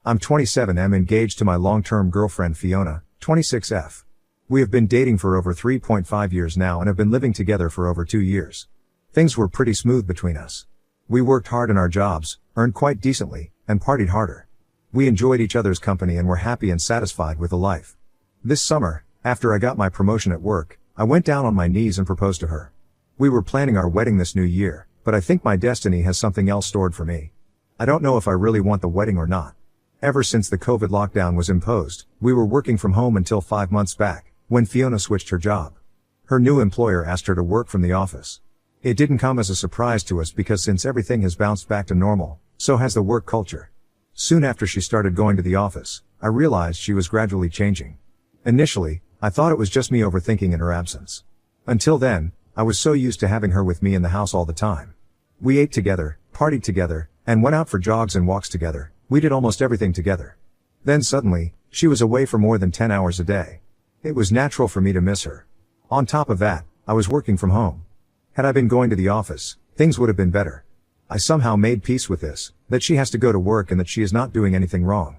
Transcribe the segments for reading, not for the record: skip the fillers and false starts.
I'm 27 and am engaged to my long-term girlfriend Fiona, 26F. We have been dating for over 3.5 years now and have been living together for over 2 years. Things were pretty smooth between us. We worked hard in our jobs, earned quite decently, and partied harder. We enjoyed each other's company and were happy and satisfied with the life. This summer, after I got my promotion at work, I went down on my knees and proposed to her. We were planning our wedding this new year, but I think my destiny has something else stored for me. I don't know if I really want the wedding or not. Ever since the COVID lockdown was imposed, we were working from home until 5 months back, when Fiona switched her job. Her new employer asked her to work from the office. It didn't come as a surprise to us because since everything has bounced back to normal, so has the work culture. Soon after she started going to the office, I realized she was gradually changing. Initially, I thought it was just me overthinking in her absence. Until then, I was so used to having her with me in the house all the time. We ate together, partied together, and went out for jogs and walks together. We did almost everything together. Then suddenly, she was away for more than 10 hours a day. It was natural for me to miss her. On top of that, I was working from home. Had I been going to the office, things would have been better. I somehow made peace with this, that she has to go to work and that she is not doing anything wrong.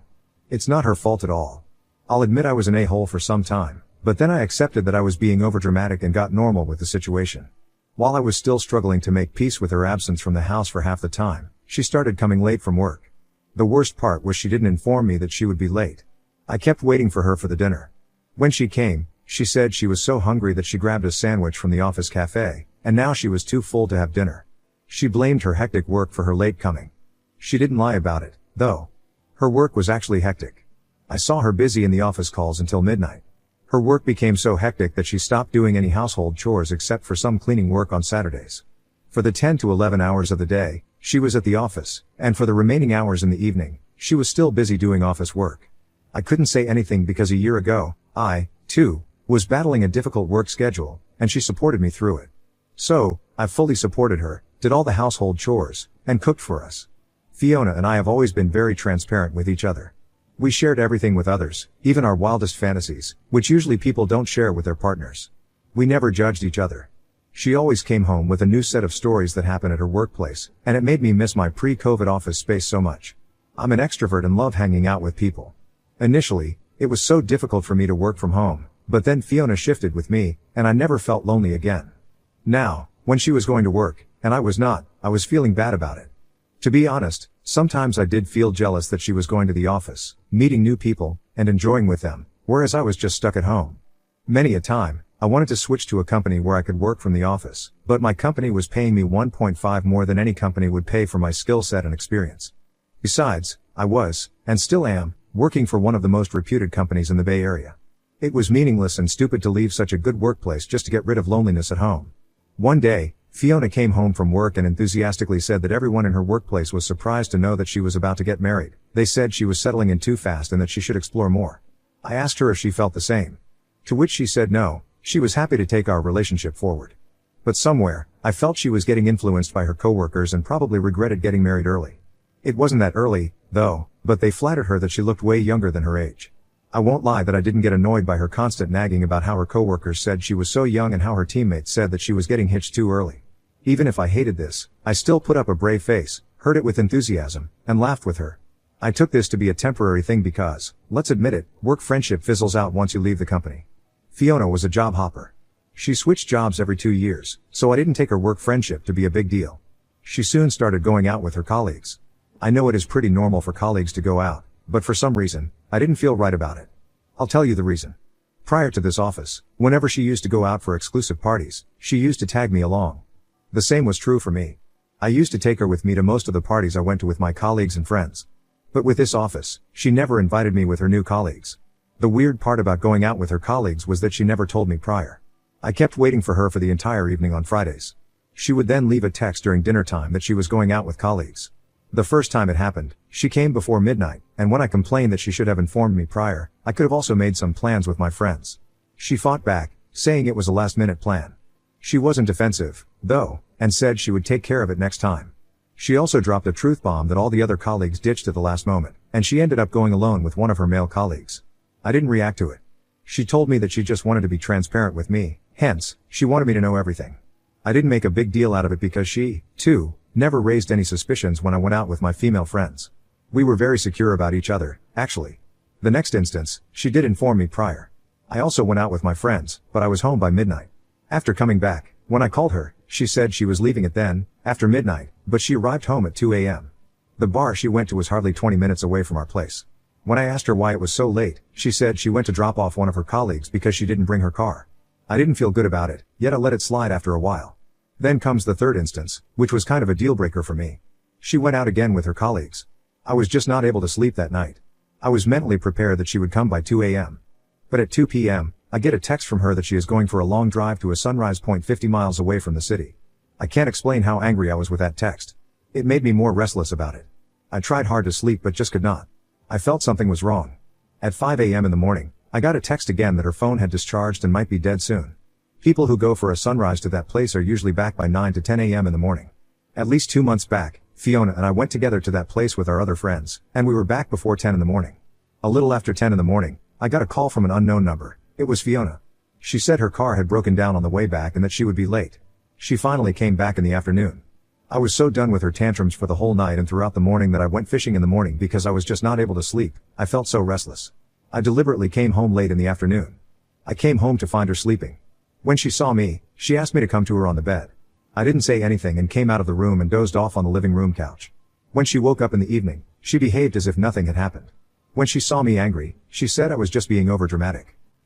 It's not her fault at all. I'll admit I was an a-hole for some time, but then I accepted that I was being overdramatic and got normal with the situation. While I was still struggling to make peace with her absence from the house for half the time, she started coming late from work. The worst part was she didn't inform me that she would be late. I kept waiting for her for the dinner. When she came, she said she was so hungry that she grabbed a sandwich from the office cafe, and now she was too full to have dinner. She blamed her hectic work for her late coming. She didn't lie about it, though. Her work was actually hectic. I saw her busy in the office calls until midnight. Her work became so hectic that she stopped doing any household chores except for some cleaning work on Saturdays. For the 10 to 11 hours of the day, she was at the office, and for the remaining hours in the evening, she was still busy doing office work. I couldn't say anything because a year ago, I, too, was battling a difficult work schedule, and she supported me through it. So, I fully supported her, did all the household chores, and cooked for us. Fiona and I have always been very transparent with each other. We shared everything with others, even our wildest fantasies, which usually people don't share with their partners. We never judged each other. She always came home with a new set of stories that happened at her workplace, and it made me miss my pre-COVID office space so much. I'm an extrovert and love hanging out with people. Initially, it was so difficult for me to work from home, but then Fiona shifted with me, and I never felt lonely again. Now, when she was going to work, and I was not, I was feeling bad about it. To be honest, sometimes I did feel jealous that she was going to the office, meeting new people, and enjoying with them, whereas I was just stuck at home. Many a time, I wanted to switch to a company where I could work from the office, but my company was paying me 1.5 more than any company would pay for my skill set and experience. Besides, I was, and still am, working for one of the most reputed companies in the Bay Area. It was meaningless and stupid to leave such a good workplace just to get rid of loneliness at home. One day, Fiona came home from work and enthusiastically said that everyone in her workplace was surprised to know that she was about to get married. They said she was settling in too fast and that she should explore more. I asked her if she felt the same. To which she said no, she was happy to take our relationship forward. But somewhere, I felt she was getting influenced by her coworkers and probably regretted getting married early. It wasn't that early, though, but they flattered her that she looked way younger than her age. I won't lie that I didn't get annoyed by her constant nagging about how her coworkers said she was so young and how her teammates said that she was getting hitched too early. Even if I hated this, I still put up a brave face, heard it with enthusiasm, and laughed with her. I took this to be a temporary thing because, let's admit it, work friendship fizzles out once you leave the company. Fiona was a job hopper. She switched jobs every 2 years, so I didn't take her work friendship to be a big deal. She soon started going out with her colleagues. I know it is pretty normal for colleagues to go out, but for some reason, I didn't feel right about it. I'll tell you the reason. Prior to this office, whenever she used to go out for exclusive parties, she used to tag me along. The same was true for me. I used to take her with me to most of the parties I went to with my colleagues and friends. But with this office, she never invited me with her new colleagues. The weird part about going out with her colleagues was that she never told me prior. I kept waiting for her for the entire evening on Fridays. She would then leave a text during dinner time that she was going out with colleagues. The first time it happened, she came before midnight, and when I complained that she should have informed me prior, I could have also made some plans with my friends. She fought back, saying it was a last-minute plan. She wasn't defensive, though, and said she would take care of it next time. She also dropped a truth bomb that all the other colleagues ditched at the last moment, and she ended up going alone with one of her male colleagues. I didn't react to it. She told me that she just wanted to be transparent with me, hence, she wanted me to know everything. I didn't make a big deal out of it because she, too, never raised any suspicions when I went out with my female friends. We were very secure about each other, actually. The next instance, she did inform me prior. I also went out with my friends, but I was home by midnight. After coming back, when I called her, she said she was leaving it then, after midnight, but she arrived home at 2 a.m. The bar she went to was hardly 20 minutes away from our place. When I asked her why it was so late, she said she went to drop off one of her colleagues because she didn't bring her car. I didn't feel good about it, yet I let it slide after a while. Then comes the third instance, which was kind of a deal breaker for me. She went out again with her colleagues. I was just not able to sleep that night. I was mentally prepared that she would come by 2 a.m. But at 2 p.m., I get a text from her that she is going for a long drive to a sunrise point 50 miles away from the city. I can't explain how angry I was with that text. It made me more restless about it. I tried hard to sleep but just could not. I felt something was wrong. At 5 a.m. in the morning, I got a text again that her phone had discharged and might be dead soon. People who go for a sunrise to that place are usually back by 9 to 10 a.m. in the morning. At least 2 months back, Fiona and I went together to that place with our other friends, and we were back before 10 in the morning. A little after 10 in the morning, I got a call from an unknown number. It was Fiona. She said her car had broken down on the way back and that she would be late. She finally came back in the afternoon. I was so done with her tantrums for the whole night and throughout the morning that I went fishing in the morning because I was just not able to sleep. I felt so restless. I deliberately came home late in the afternoon. I came home to find her sleeping. When she saw me, she asked me to come to her on the bed. I didn't say anything and came out of the room and dozed off on the living room couch. When she woke up in the evening, she behaved as if nothing had happened. When she saw me angry, she said I was just being overdramatic.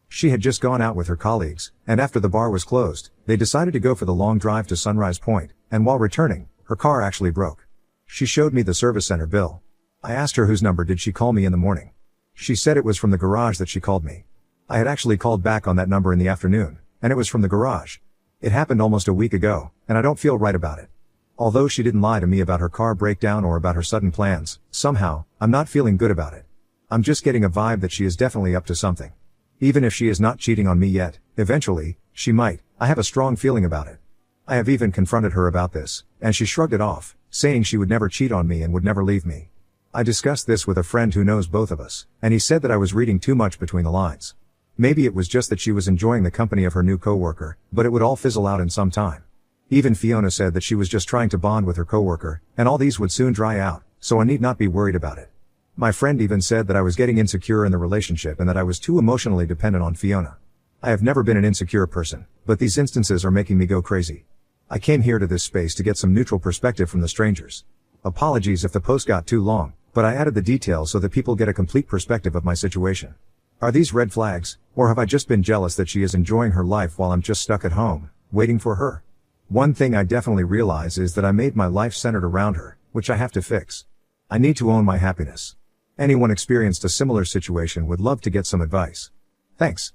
She had just gone out with her colleagues, and after the bar was closed, they decided to go for the long drive to Sunrise Point, and while returning, her car actually broke. She showed me the service center bill. I asked her whose number did she call me in the morning. She said it was from the garage that she called me. I had actually called back on that number in the afternoon, and it was from the garage. It happened almost a week ago, and I don't feel right about it. Although she didn't lie to me about her car breakdown or about her sudden plans, somehow, I'm not feeling good about it. I'm just getting a vibe that she is definitely up to something. Even if she is not cheating on me yet, eventually, she might. I have a strong feeling about it. I have even confronted her about this, and she shrugged it off, saying she would never cheat on me and would never leave me. I discussed this with a friend who knows both of us, and he said that I was reading too much between the lines. Maybe it was just that she was enjoying the company of her new coworker, but it would all fizzle out in some time. Even Fiona said that she was just trying to bond with her coworker, and all these would soon dry out, so I need not be worried about it. My friend even said that I was getting insecure in the relationship and that I was too emotionally dependent on Fiona. I have never been an insecure person, but these instances are making me go crazy. I came here to this space to get some neutral perspective from the strangers. Apologies if the post got too long, but I added the details so that people get a complete perspective of my situation. Are these red flags, or have I just been jealous that she is enjoying her life while I'm just stuck at home, waiting for her? One thing I definitely realize is that I made my life centered around her, which I have to fix. I need to own my happiness. Anyone experienced a similar situation would love to get some advice. Thanks.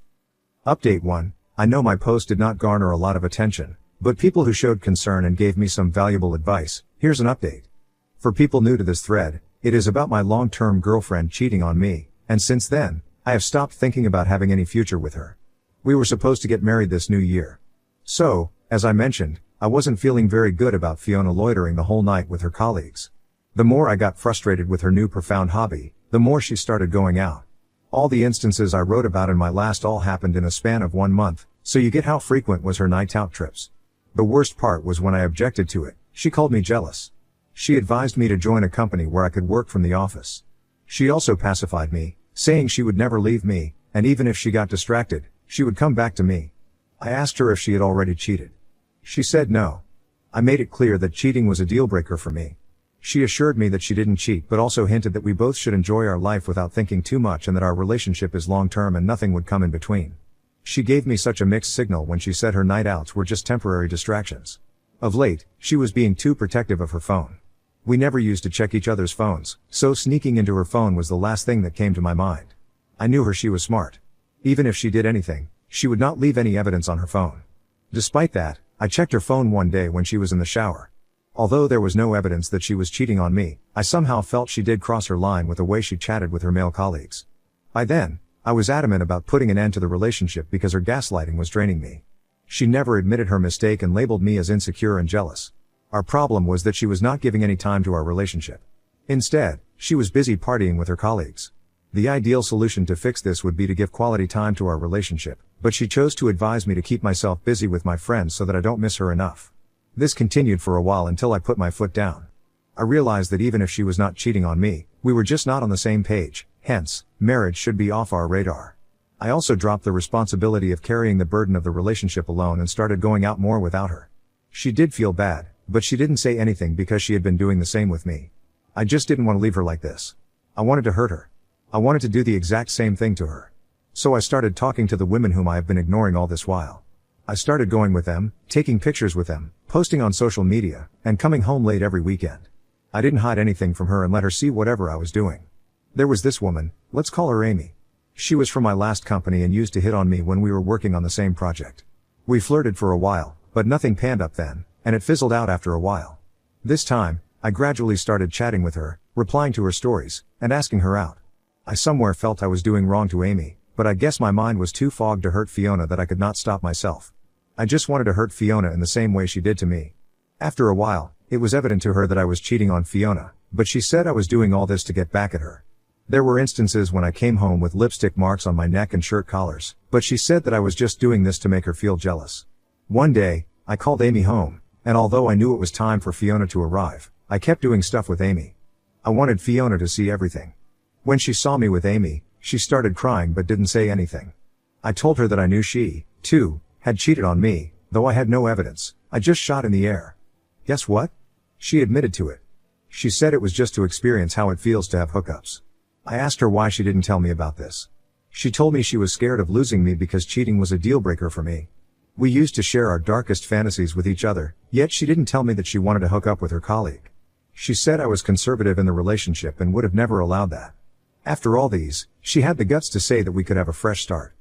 Update 1. I know my post did not garner a lot of attention, but people who showed concern and gave me some valuable advice. Here's an update. For people new to this thread, it is about my long-term girlfriend cheating on me, and since then, I have stopped thinking about having any future with her. We were supposed to get married this new year. So, as I mentioned, I wasn't feeling very good about Fiona loitering the whole night with her colleagues. The more I got frustrated with her new profound hobby, the more she started going out. All the instances I wrote about in my last all happened in a span of 1 month, so you get how frequent was her night out trips. The worst part was when I objected to it, she called me jealous. She advised me to join a company where I could work from the office. She also pacified me, saying she would never leave me, and even if she got distracted, she would come back to me. I asked her if she had already cheated. She said no. I made it clear that cheating was a deal breaker for me. She assured me that she didn't cheat but also hinted that we both should enjoy our life without thinking too much and that our relationship is long-term and nothing would come in between. She gave me such a mixed signal when she said her night outs were just temporary distractions. Of late, she was being too protective of her phone. We never used to check each other's phones, so sneaking into her phone was the last thing that came to my mind. I knew she was smart. Even if she did anything, she would not leave any evidence on her phone. Despite that, I checked her phone one day when she was in the shower. Although there was no evidence that she was cheating on me, I somehow felt she did cross her line with the way she chatted with her male colleagues. By then, I was adamant about putting an end to the relationship because her gaslighting was draining me. She never admitted her mistake and labeled me as insecure and jealous. Our problem was that she was not giving any time to our relationship. Instead, she was busy partying with her colleagues. The ideal solution to fix this would be to give quality time to our relationship, but she chose to advise me to keep myself busy with my friends so that I don't miss her enough. This continued for a while until I put my foot down. I realized that even if she was not cheating on me, We were just not on the same page, hence, marriage should be off our radar. I also dropped the responsibility of carrying the burden of the relationship alone and started going out more without her. She did feel bad, but she didn't say anything because she had been doing the same with me. I just didn't want to leave her like this. I wanted to hurt her. I wanted to do the exact same thing to her. So I started talking to the women whom I have been ignoring all this while. I started going with them, taking pictures with them, posting on social media, and coming home late every weekend. I didn't hide anything from her and let her see whatever I was doing. There was this woman, let's call her Amy. She was from my last company and used to hit on me when we were working on the same project. We flirted for a while, but nothing panned up then, and it fizzled out after a while. This time, I gradually started chatting with her, replying to her stories, and asking her out. I somewhere felt I was doing wrong to Amy, but I guess my mind was too fogged to hurt Fiona that I could not stop myself. I just wanted to hurt Fiona in the same way she did to me. After a while, it was evident to her that I was cheating on Fiona, but she said I was doing all this to get back at her. There were instances when I came home with lipstick marks on my neck and shirt collars, but she said that I was just doing this to make her feel jealous. One day, I called Amy home, and although I knew it was time for Fiona to arrive, I kept doing stuff with Amy. I wanted Fiona to see everything. When she saw me with Amy, she started crying but didn't say anything. I told her that I knew she, too, had cheated on me, though I had no evidence. I just shot in the air. Guess what? She admitted to it. She said it was just to experience how it feels to have hookups. I asked her why she didn't tell me about this. She told me she was scared of losing me because cheating was a deal breaker for me. We used to share our darkest fantasies with each other, yet she didn't tell me that she wanted to hook up with her colleague. She said I was conservative in the relationship and would have never allowed that. After all these, she had the guts to say that we could have a fresh start.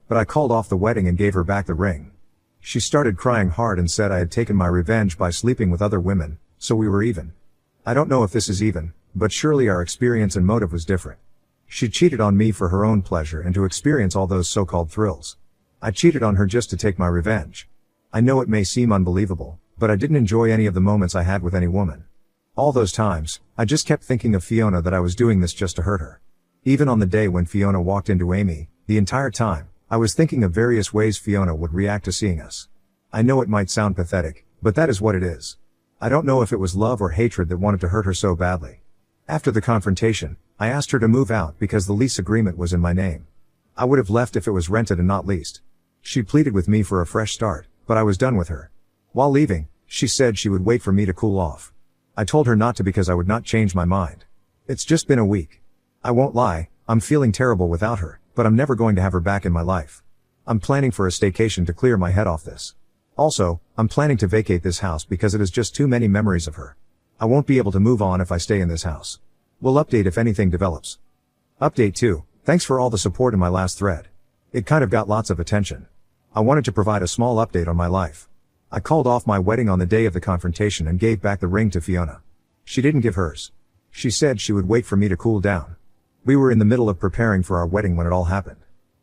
But I called off the wedding and gave her back the ring. She started crying hard and said I had taken my revenge by sleeping with other women, so we were even. I don't know if this is even, but surely our experience and motive was different. She cheated on me for her own pleasure and to experience all those so-called thrills. I cheated on her just to take my revenge. I know it may seem unbelievable, but I didn't enjoy any of the moments I had with any woman. All those times, I just kept thinking of Fiona, that I was doing this just to hurt her. Even on the day when Fiona walked into Amy, the entire time, I was thinking of various ways Fiona would react to seeing us. I know it might sound pathetic, but that is what it is. I don't know if it was love or hatred that wanted to hurt her so badly. After the confrontation, I asked her to move out because the lease agreement was in my name. I would have left if it was rented and not leased. She pleaded with me for a fresh start, but I was done with her. While leaving, she said she would wait for me to cool off. I told her not to because I would not change my mind. It's just been a week. I won't lie, I'm feeling terrible without her, but I'm never going to have her back in my life. I'm planning for a staycation to clear my head off this. Also, I'm planning to vacate this house because it is just too many memories of her. I won't be able to move on if I stay in this house. We'll update if anything develops. Update 2. Thanks for all the support in my last thread. It kind of got lots of attention. I wanted to provide a small update on my life. I called off my wedding on the day of the confrontation and gave back the ring to Fiona. She didn't give hers. She said she would wait for me to cool down. We were in the middle of preparing for our wedding when it all happened.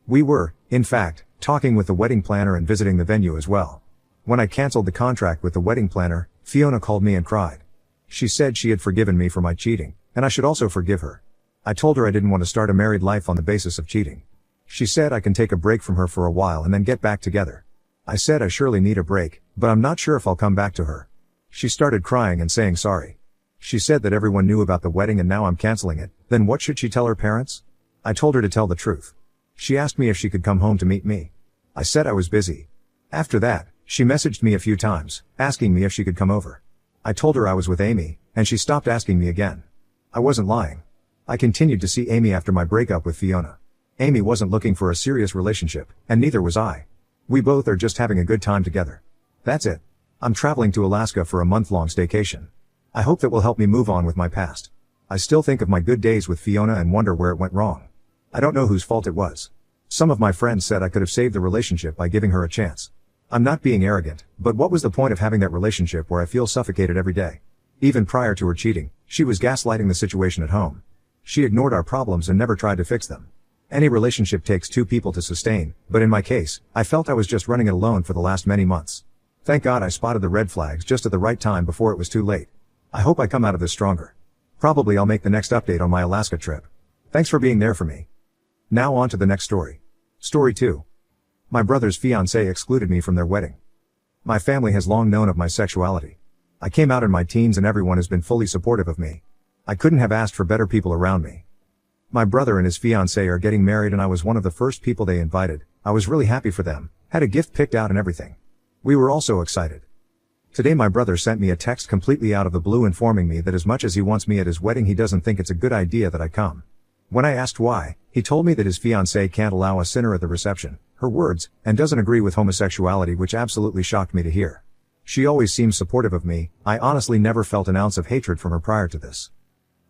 We were, in fact, talking with the wedding planner and visiting the venue as well. When I canceled the contract with the wedding planner, Fiona called me and cried. She said she had forgiven me for my cheating, and I should also forgive her. I told her I didn't want to start a married life on the basis of cheating. She said I can take a break from her for a while and then get back together. I said I surely need a break, but I'm not sure if I'll come back to her. She started crying and saying sorry. She said that everyone knew about the wedding and now I'm canceling it. Then what should she tell her parents? I told her to tell the truth. She asked me if she could come home to meet me. I said I was busy. After that, she messaged me a few times, asking me if she could come over. I told her I was with Amy, and she stopped asking me again. I wasn't lying. I continued to see Amy after my breakup with Fiona. Amy wasn't looking for a serious relationship, and neither was I. We both are just having a good time together. That's it. I'm traveling to Alaska for a month-long staycation. I hope that will help me move on with my past. I still think of my good days with Fiona and wonder where it went wrong. I don't know whose fault it was. Some of my friends said I could have saved the relationship by giving her a chance. I'm not being arrogant, but what was the point of having that relationship where I feel suffocated every day? Even prior to her cheating, she was gaslighting the situation at home. She ignored our problems and never tried to fix them. Any relationship takes two people to sustain, but in my case, I felt I was just running it alone for the last many months. Thank God I spotted the red flags just at the right time before it was too late. I hope I come out of this stronger. Probably I'll make the next update on my Alaska trip. Thanks for being there for me. Now on to the next story. Story 2. My brother's fiancée excluded me from their wedding. My family has long known of my sexuality. I came out in my teens and everyone has been fully supportive of me. I couldn't have asked for better people around me. My brother and his fiancée are getting married and I was one of the first people they invited. I was really happy for them, had a gift picked out and everything. We were all so excited. Today my brother sent me a text completely out of the blue informing me that as much as he wants me at his wedding he doesn't think it's a good idea that I come. When I asked why, he told me that his fiancée can't allow a sinner at the reception, her words, and doesn't agree with homosexuality, which absolutely shocked me to hear. She always seems supportive of me. I honestly never felt an ounce of hatred from her prior to this.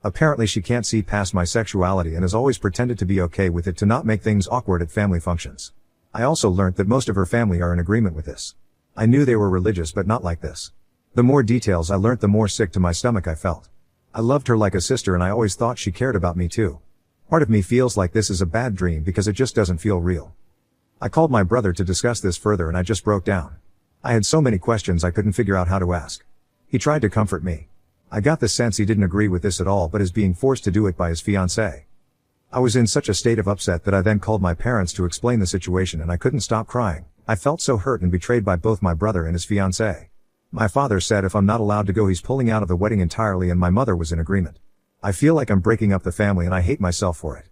Apparently she can't see past my sexuality and has always pretended to be okay with it to not make things awkward at family functions. I also learnt that most of her family are in agreement with this. I knew they were religious but not like this. The more details I learnt the more sick to my stomach I felt. I loved her like a sister and I always thought she cared about me too. Part of me feels like this is a bad dream because it just doesn't feel real. I called my brother to discuss this further and I just broke down. I had so many questions I couldn't figure out how to ask. He tried to comfort me. I got the sense he didn't agree with this at all but is being forced to do it by his fiancée. I was in such a state of upset that I then called my parents to explain the situation and I couldn't stop crying. I felt so hurt and betrayed by both my brother and his fiancée. My father said if I'm not allowed to go he's pulling out of the wedding entirely and my mother was in agreement. I feel like I'm breaking up the family and I hate myself for it.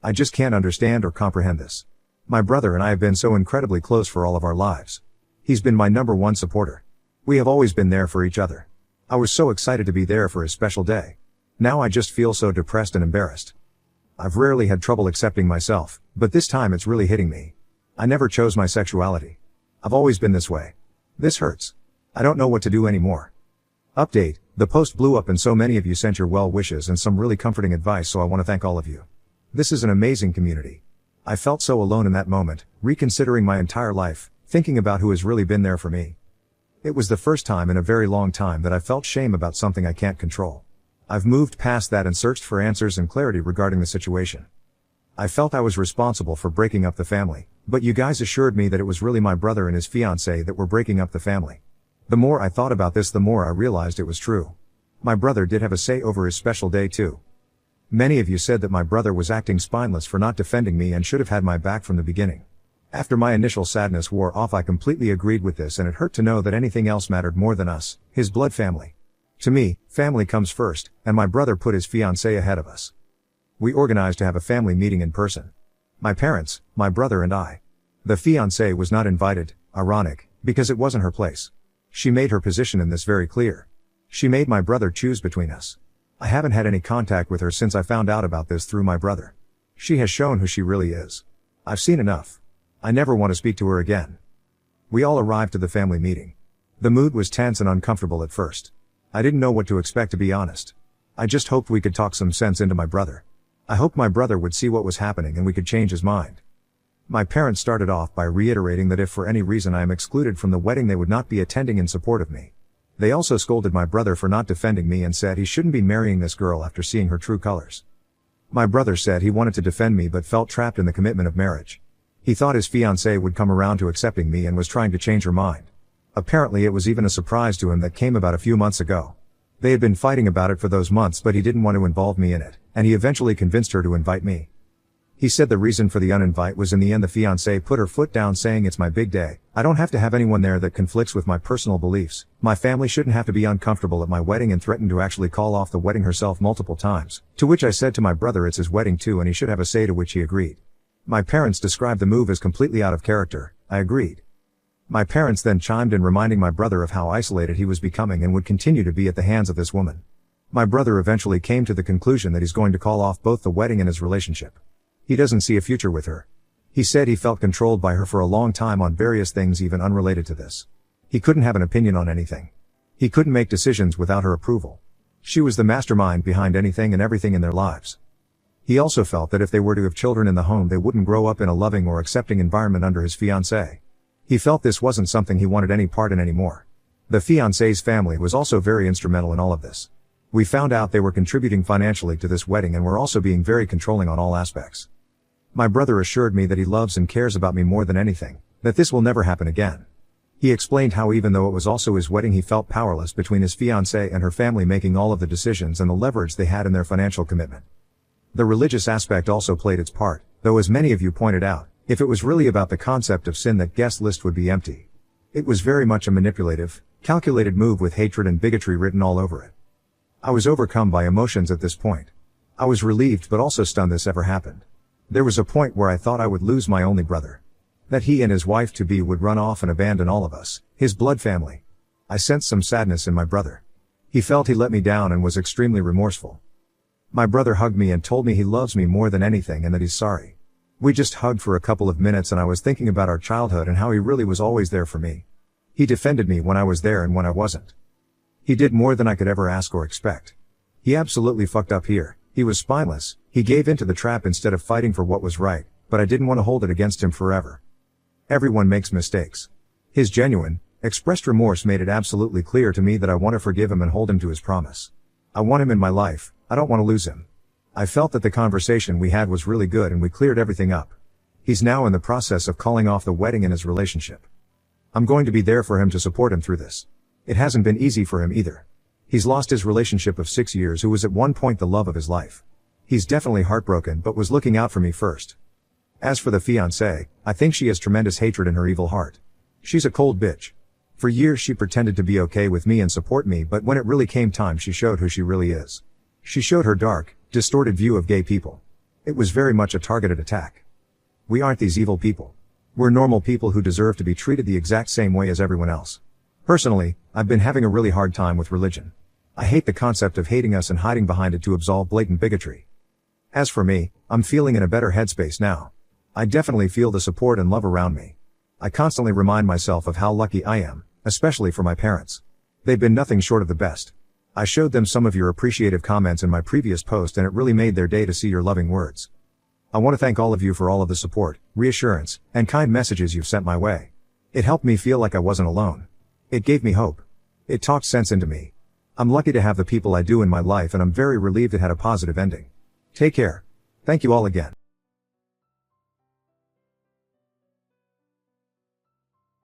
I just can't understand or comprehend this. My brother and I have been so incredibly close for all of our lives. He's been my #1 supporter. We have always been there for each other. I was so excited to be there for his special day. Now I just feel so depressed and embarrassed. I've rarely had trouble accepting myself, but this time it's really hitting me. I never chose my sexuality. I've always been this way. This hurts. I don't know what to do anymore. Update, the post blew up and so many of you sent your well wishes and some really comforting advice, so I want to thank all of you. This is an amazing community. I felt so alone in that moment, reconsidering my entire life, thinking about who has really been there for me. It was the first time in a very long time that I felt shame about something I can't control. I've moved past that and searched for answers and clarity regarding the situation. I felt I was responsible for breaking up the family, but you guys assured me that it was really my brother and his fiancée that were breaking up the family. The more I thought about this, the more I realized it was true. My brother did have a say over his special day too. Many of you said that my brother was acting spineless for not defending me and should have had my back from the beginning. After my initial sadness wore off, I completely agreed with this, and it hurt to know that anything else mattered more than us, his blood family. To me, family comes first, and my brother put his fiancée ahead of us. We organized to have a family meeting in person. My parents, my brother and I. The fiancée was not invited, ironic, because it wasn't her place. She made her position in this very clear. She made my brother choose between us. I haven't had any contact with her since I found out about this through my brother. She has shown who she really is. I've seen enough. I never want to speak to her again. We all arrived to the family meeting. The mood was tense and uncomfortable at first. I didn't know what to expect, to be honest. I just hoped we could talk some sense into my brother. I hoped my brother would see what was happening and we could change his mind. My parents started off by reiterating that if for any reason I am excluded from the wedding they would not be attending in support of me. They also scolded my brother for not defending me and said he shouldn't be marrying this girl after seeing her true colors. My brother said he wanted to defend me but felt trapped in the commitment of marriage. He thought his fiancée would come around to accepting me and was trying to change her mind. Apparently it was even a surprise to him that came about a few months ago. They had been fighting about it for those months, but he didn't want to involve me in it, and he eventually convinced her to invite me. He said the reason for the uninvite was in the end the fiancée put her foot down, saying it's my big day, I don't have to have anyone there that conflicts with my personal beliefs, my family shouldn't have to be uncomfortable at my wedding, and threatened to actually call off the wedding herself multiple times, to which I said to my brother it's his wedding too and he should have a say, to which he agreed. My parents described the move as completely out of character. I agreed. My parents then chimed in, reminding my brother of how isolated he was becoming and would continue to be at the hands of this woman. My brother eventually came to the conclusion that he's going to call off both the wedding and his relationship. He doesn't see a future with her. He said he felt controlled by her for a long time on various things even unrelated to this. He couldn't have an opinion on anything. He couldn't make decisions without her approval. She was the mastermind behind anything and everything in their lives. He also felt that if they were to have children in the home they wouldn't grow up in a loving or accepting environment under his fiancée. He felt this wasn't something he wanted any part in anymore. The fiancé's family was also very instrumental in all of this. We found out they were contributing financially to this wedding and were also being very controlling on all aspects. My brother assured me that he loves and cares about me more than anything, that this will never happen again. He explained how even though it was also his wedding he felt powerless between his fiancée and her family making all of the decisions and the leverage they had in their financial commitment. The religious aspect also played its part, though as many of you pointed out, if it was really about the concept of sin that guest list would be empty. It was very much a manipulative, calculated move with hatred and bigotry written all over it. I was overcome by emotions at this point. I was relieved but also stunned this ever happened. There was a point where I thought I would lose my only brother. That he and his wife-to-be would run off and abandon all of us, his blood family. I sensed some sadness in my brother. He felt he let me down and was extremely remorseful. My brother hugged me and told me he loves me more than anything and that he's sorry. We just hugged for a couple of minutes and I was thinking about our childhood and how he really was always there for me. He defended me when I was there and when I wasn't. He did more than I could ever ask or expect. He absolutely fucked up here. He was spineless. He gave into the trap instead of fighting for what was right, but I didn't want to hold it against him forever. Everyone makes mistakes. His genuine, expressed remorse made it absolutely clear to me that I want to forgive him and hold him to his promise. I want him in my life. I don't want to lose him. I felt that the conversation we had was really good and we cleared everything up. He's now in the process of calling off the wedding in his relationship. I'm going to be there for him to support him through this. It hasn't been easy for him either. He's lost his relationship of 6 years who was at one point the love of his life. He's definitely heartbroken but was looking out for me first. As for the fiancée, I think she has tremendous hatred in her evil heart. She's a cold bitch. For years she pretended to be okay with me and support me, but when it really came time she showed who she really is. She showed her dark, distorted view of gay people. It was very much a targeted attack. We aren't these evil people. We're normal people who deserve to be treated the exact same way as everyone else. Personally, I've been having a really hard time with religion. I hate the concept of hating us and hiding behind it to absolve blatant bigotry. As for me, I'm feeling in a better headspace now. I definitely feel the support and love around me. I constantly remind myself of how lucky I am, especially for my parents. They've been nothing short of the best. I showed them some of your appreciative comments in my previous post and it really made their day to see your loving words. I want to thank all of you for all of the support, reassurance, and kind messages you've sent my way. It helped me feel like I wasn't alone. It gave me hope. It talked sense into me. I'm lucky to have the people I do in my life and I'm very relieved it had a positive ending. Take care. Thank you all again.